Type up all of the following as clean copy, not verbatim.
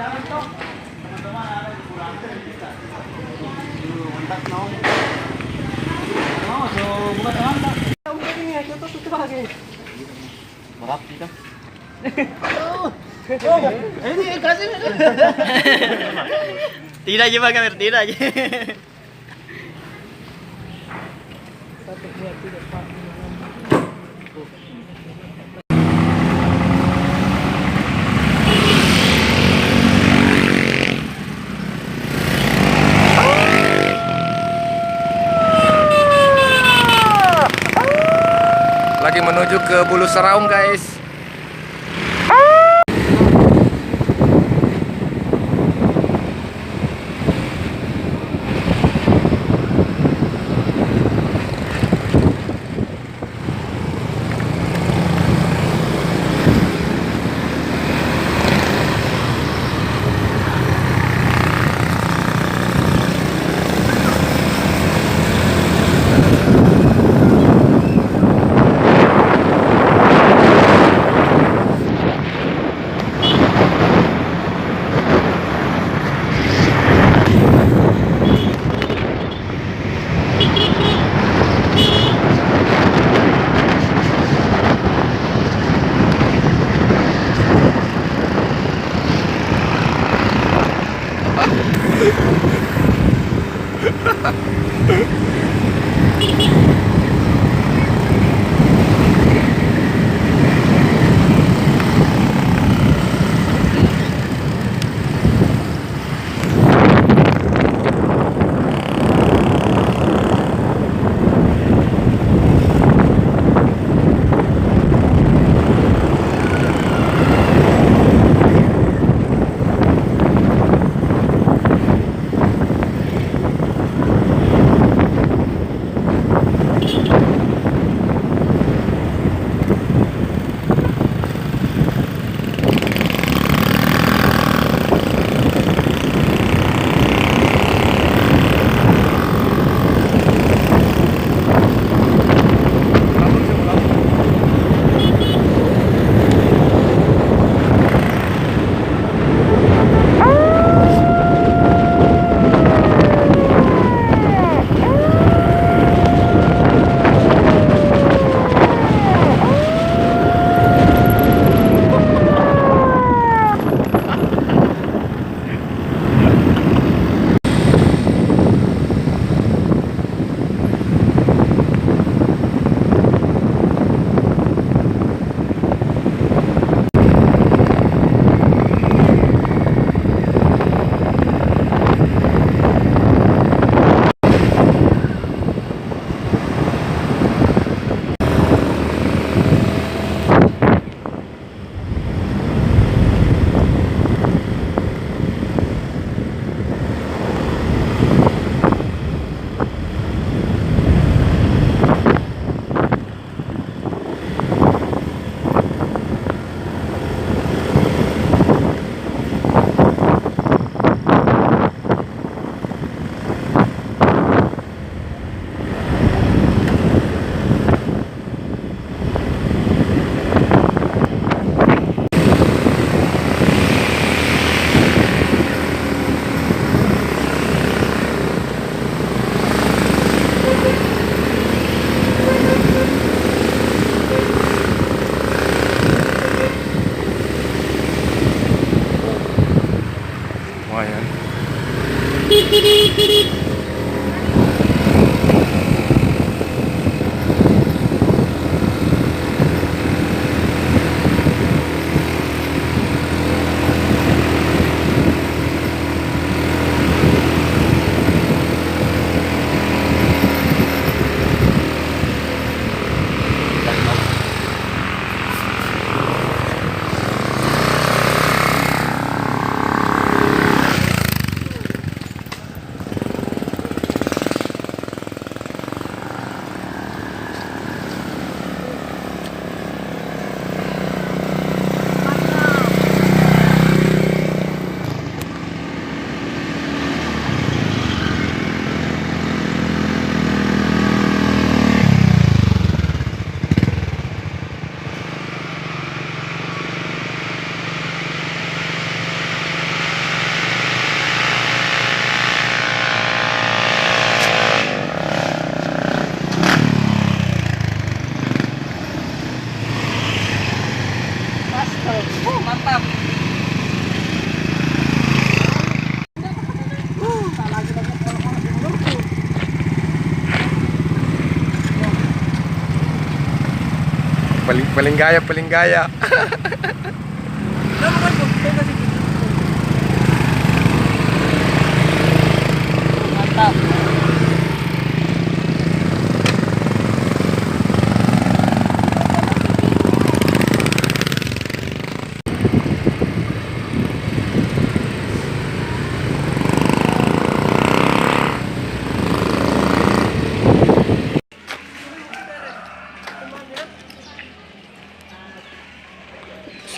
Marap dito. Tidak aja Bang Amir, tidak aja. Lagi menuju ke Bulu Seraung guys. paling gaya, paling gaya. Mantap.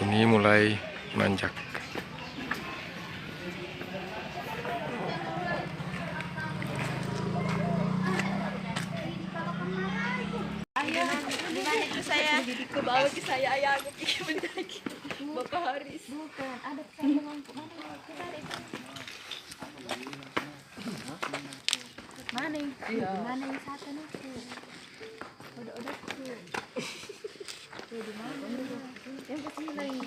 Sini mulai nanjak. Saya ke bawah ke saya ayah aku pikir mendaki Bapak Haris bukan ada pesawat lampu mana yang satu itu udah yang kesini lagi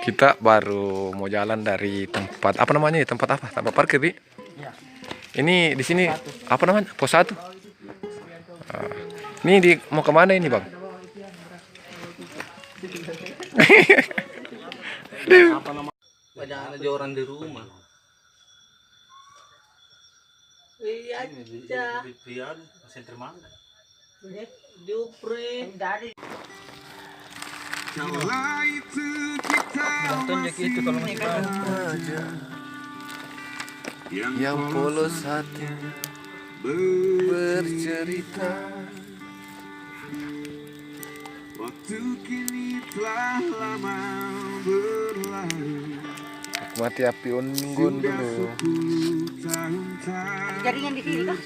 Kita baru mau jalan dari tempat apa namanya? Tempat apa? Tempat parkir, Bi? Ini di sini apa namanya? Pos 1. Ini mau kemana ini, Bang? Banyak aja orang di rumah. Iya aja. Di senter mana? Di Upre. Tunjuk itu kalau masih tahu. Yang polos hati bercerita. Waktu kini telah lama berlalu. Mati api unggun dulu. jaringan di sini kah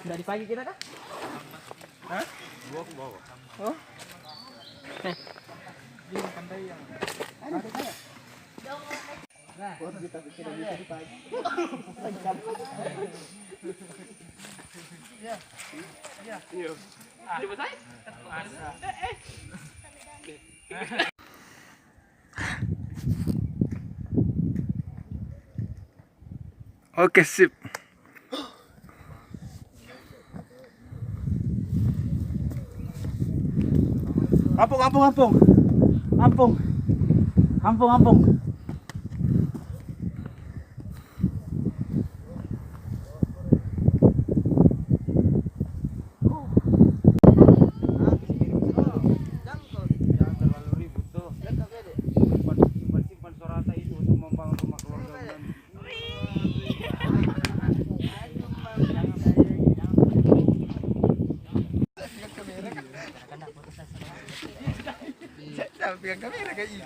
Dari pagi kita kah? Hah? Oh? Oke, sip. Ampung. Pegang kamera kayak ini.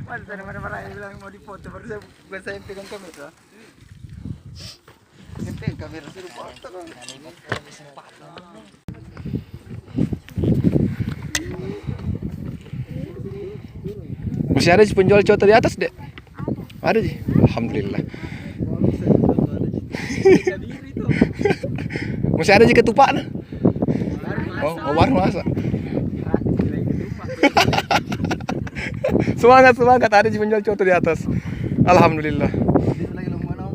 Mana bilang mau dipoto baru saya pegang kamera. Saya pegang kamera suruh foto kan. Masih ada sih penjual coto di atas, Dek? Ada sih. Alhamdulillah. Masih ada sih ketupat. Oh, baru masa. Semangat ada sih penjual coto di atas. Alhamdulillah.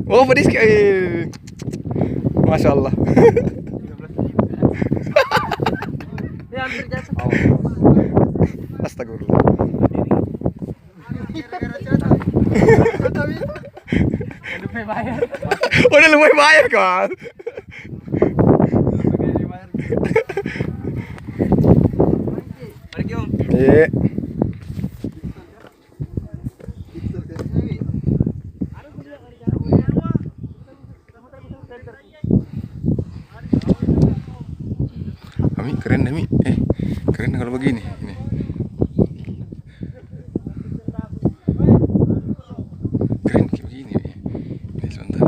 Oh, pedis kayak. Masya Allah. Astagfirullah. Udah lumayan bayar kan? Iya. Ami keren Ami. Keren kalau begini. Ini. Keren kayak begini. Ini sebentar.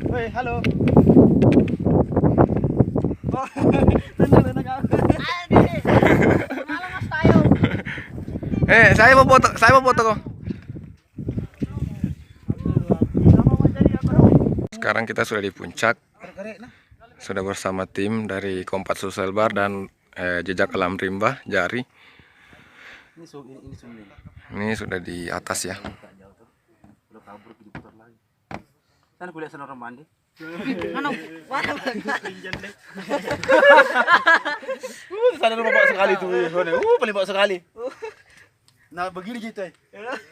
Woi, halo. Saya mau foto kok. Sekarang kita sudah di puncak. sudah bersama tim dari Kompas Social Bar dan Jejak Alam Rimba Jari. Ini sudah di atas ya. Udah kabur diputar lagi. Sana kuliah sana orang mandi. Sana rumah bawa sekali tuh. Paling bawa sekali. Nah begini gitu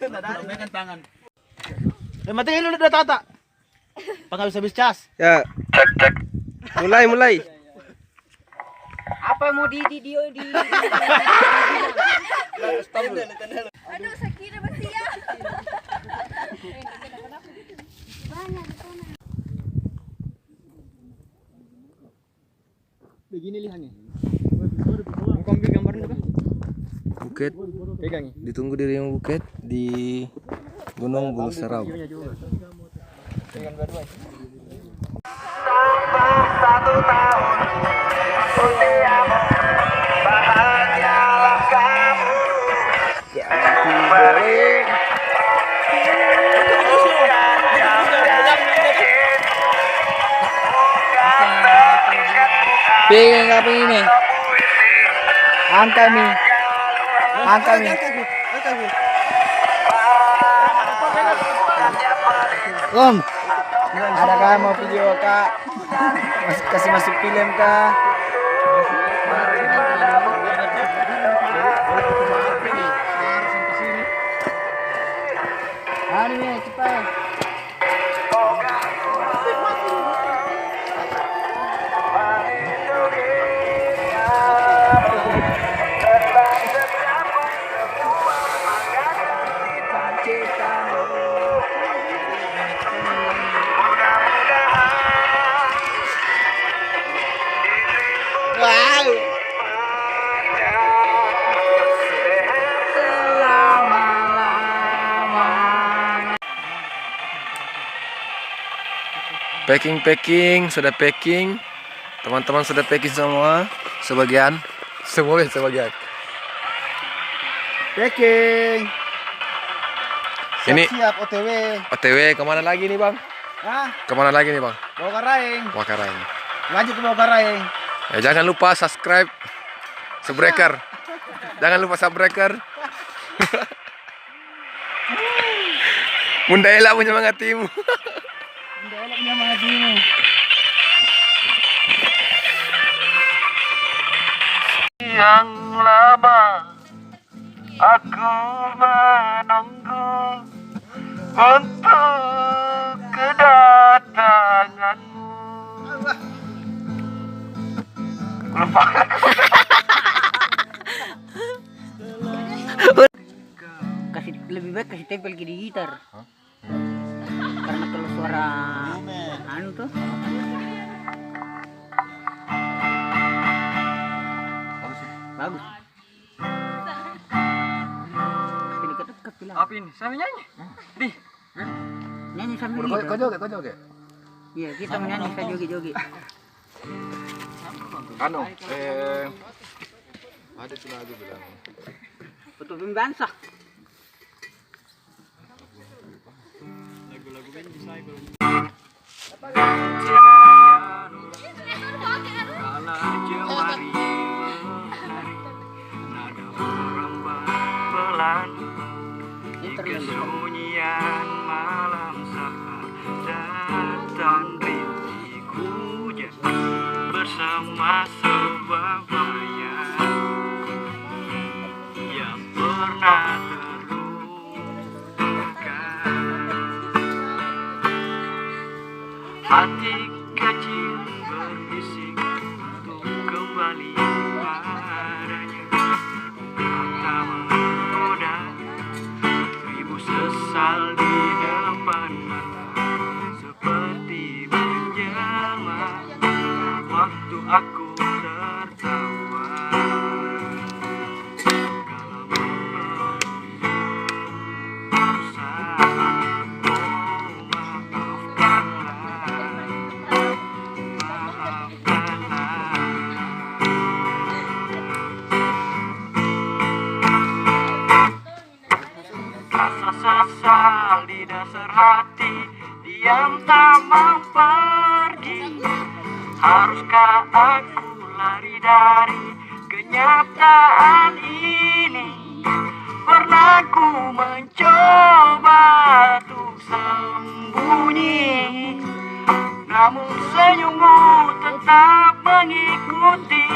Lambaikan tangan. matiin lu udah tata. Habis cas. Ya. Mulai. Apa mau di Aduh, sakit masih ya. Begini lihatnya. Mau ambil gambarnya kan? Bukit. Pegang. Ditunggu di Riung Bukit di Gunung Bulu Serau. Pegang dua-dua. Pegang apa ini? Angka nih. Om, ada kah mau video kak? Kasih masuk film kah? Ini cepat. Packing, sudah packing. Teman-teman sudah packing semua. Sebagian. Packing. Ini Siap OTW. OTW kemana lagi nih bang? Hah? Kemana lagi nih bang? Bawa Karaeng. Wakarai. Lanjut ke Bawa Karaeng. Ya jangan lupa subscribe, subbreaker. Jangan lupa subbreaker. Bunda Ella menyemangatimu. Yang lama aku menunggu untuk kedatanganmu. Lebih baik kasih tempel di gitar. Karena kalau suara anu tuh bagus. Tapi dekat-dekat bilang. Apa ini? Sambil nyanyi? Nyanyi sambil Kau joget. Iya, kita menyanyi saya joget-joget. Ada tuh lagu bilang. Betul pembansah. Kesunyian malam saat datang rintik hujan bersama sebuah bayang yang pernah terluka. Hati kecil berbisik untuk kembali padanya. Kata menggoda ribu sesal di depan mata, seperti menjelma waktu aku tertawa. Kalau memberi saat, oh maafkanlah, rasa sesal di dasar hati, diam tak mau pergi. Haruskah aku lari dari kenyataan ini? Pernah ku mencoba untuk sembunyi, namun senyummu tetap mengikuti.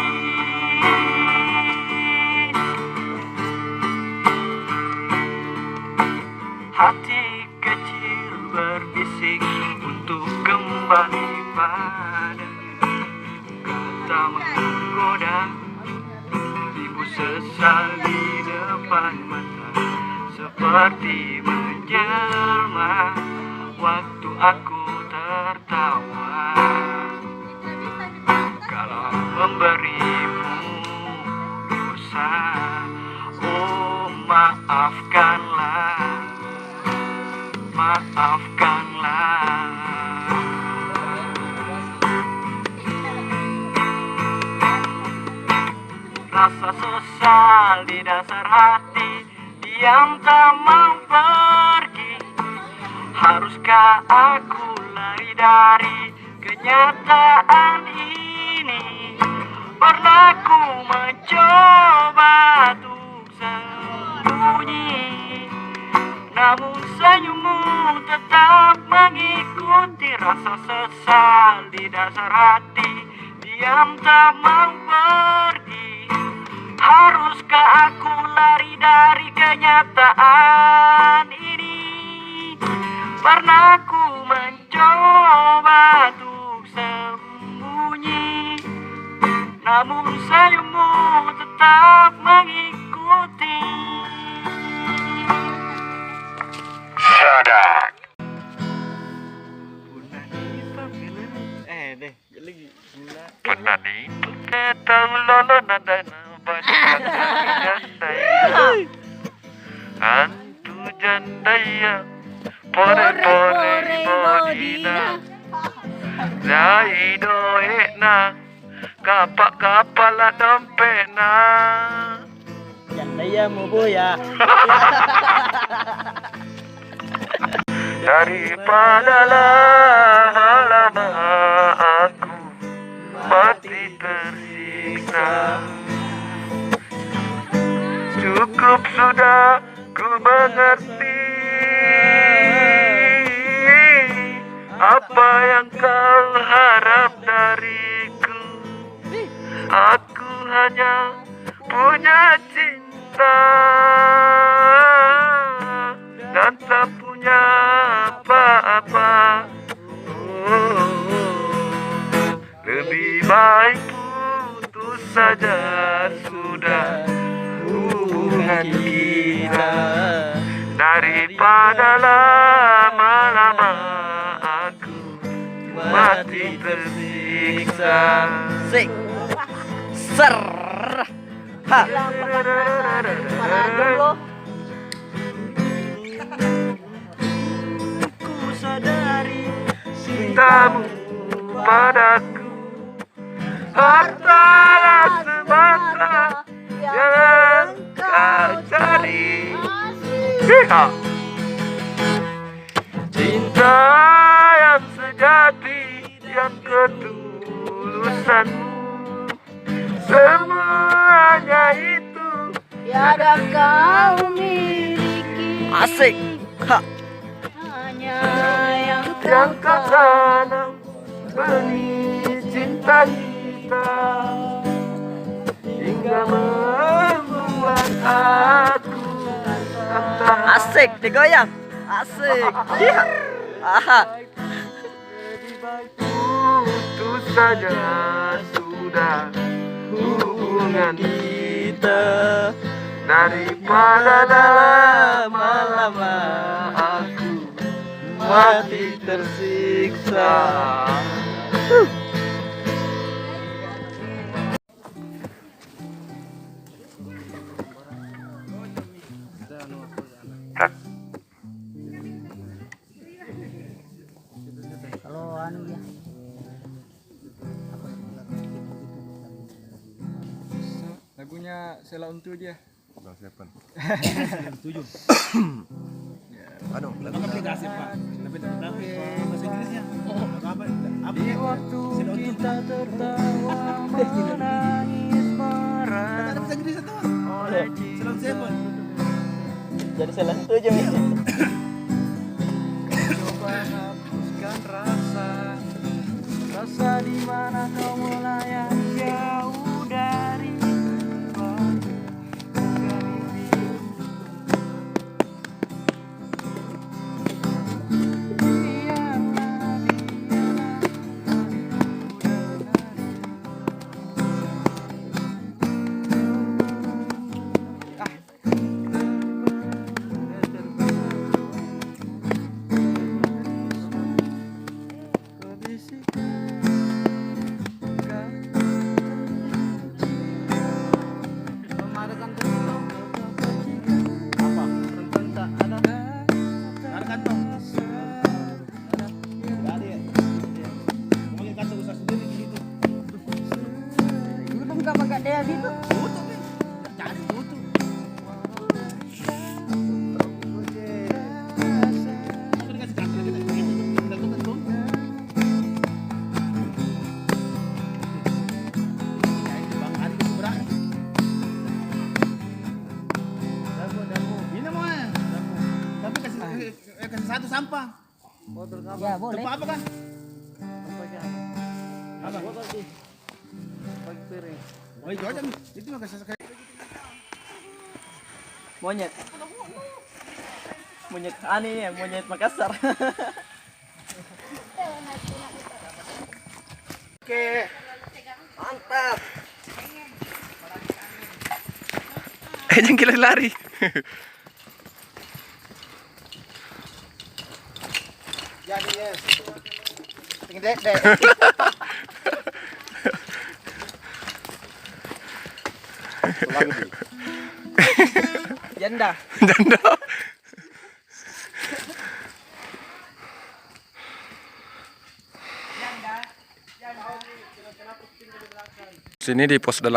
Hati kecil berbisik untuk kembali pada kata menggoda. Ibu sesal di depan mata, seperti menjelma waktu aku tertawa. Kalau memberimu dosa, oh maafkanlah, maafkanlah. Rasa sesal di dasar hati, diam tak mau pergi. Haruskah aku lari dari kenyataan ini? Pernah ku mencoba untuk sembunyi, namun senyummu tetap mengikuti. Rasa sesal di dasar hati, diam tak mau pergi. Haruskah aku lari dari kenyataan ini? Pernah ku mencoba untuk sembunyi, namun senyummu tetap mengikuti. Sadak. Pernah nih, kita lolo nada Antu jandaya pore-pore modina Zaido ekna kapak-kapala dompetna. Jandaya mo boya. Daripada lama-lama aku mati tersiksa, cukup sudah ku mengerti apa yang kau harap dariku. Aku hanya punya cinta dan tak punya apa-apa. Lebih baik putus saja sudah hubungan kita, daripada lama-lama aku mati tersiksa. Sik. Ser. Ha. Ku sadari cintamu padaku hartalah semata yang kau cari. Cinta yang sejati, yang ketulusanmu, semuanya itu Tiada kau miliki. Asik. Ha. Hanya yang yang kau tanam benih cinta kita, hingga membuat aku tak Asik digoyang. Asik. Iya. Aha. putus saja sudah hubungan kita, daripada lama-lama aku mati tersiksa. Kalau anu ya. Lagunya Sela Untu dia. Bang Seven. Setuju. Anu, lagu Aplikasi Pak. Tapi bahasa Inggrisnya. Apa? Di waktu kita tertawa menangis marah Bahasa Inggrisnya tuh. oleh Salon Seven. jadi salah satu aja nih. Coba hapuskan rasa di mana kau melayang jauh dari Ada kantong. Enggak ada ya. Ngomongin kantong usah sendiri di situ. Belum ka magkadaya dito. Tutup nih. Cari tutup. Aku dikasih kantong kita tutup. Bang Ari keseberang. Ini mau ya. Tapi kasih satu sampah. Ya, boleh. Tempat apa kan? Apa? Oh, itu aja. Itu mah kasih Monyet. Monyet aneh ya, monyet Makassar. Oke. Mantap. Jangan kira lari. Jadi yes. Tinggi dek. Janda. Janda. Sini di pos 8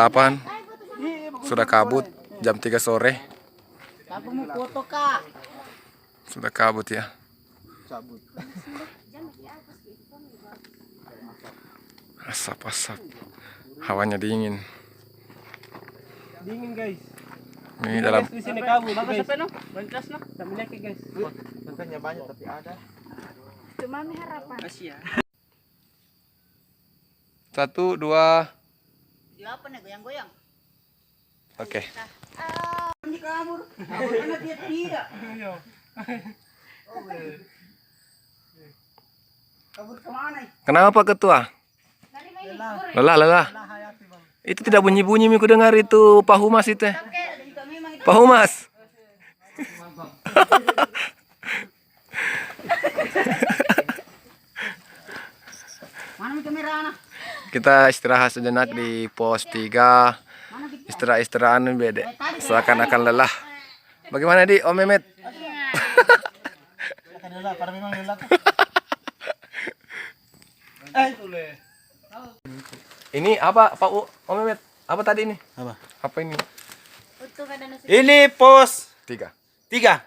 sudah kabut jam 3 sore. Aku mau foto, Kak. Sudah kabut ya. Asap-asap. Hawanya dingin. Dingin guys. Ini dalam Di sini kabut guys. Sampai no? Bangkas no? Kami lagi guys. Contohnya banyak tapi ada. Cuma harapan. Masih ya. 1, 2. Di apa nih goyang-goyang? Oke. Ini kabur. Karena dia tidak. Kabur kemana? Kenapa Ketua? Lelah. Itu tidak bunyi-bunyi miku dengar itu Pak Humas itu. Pak Humas. Mana nih kamera anak? Kita istirahat sejenak di pos 3. Istirahat-istirahat beda. Seakan-akan lelah. Bagaimana di Om Mehmet? Para memang lelah. Ini apa Pak Om Mehmet? Apa tadi ini? Apa? Apa ini? Ini pos 3. 3.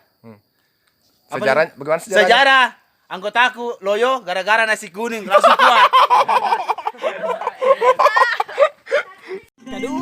Sejarah bagaimana sejarahnya? Sejarah anggotaku loyo gara-gara nasi kuning langsung kuat. Aduh.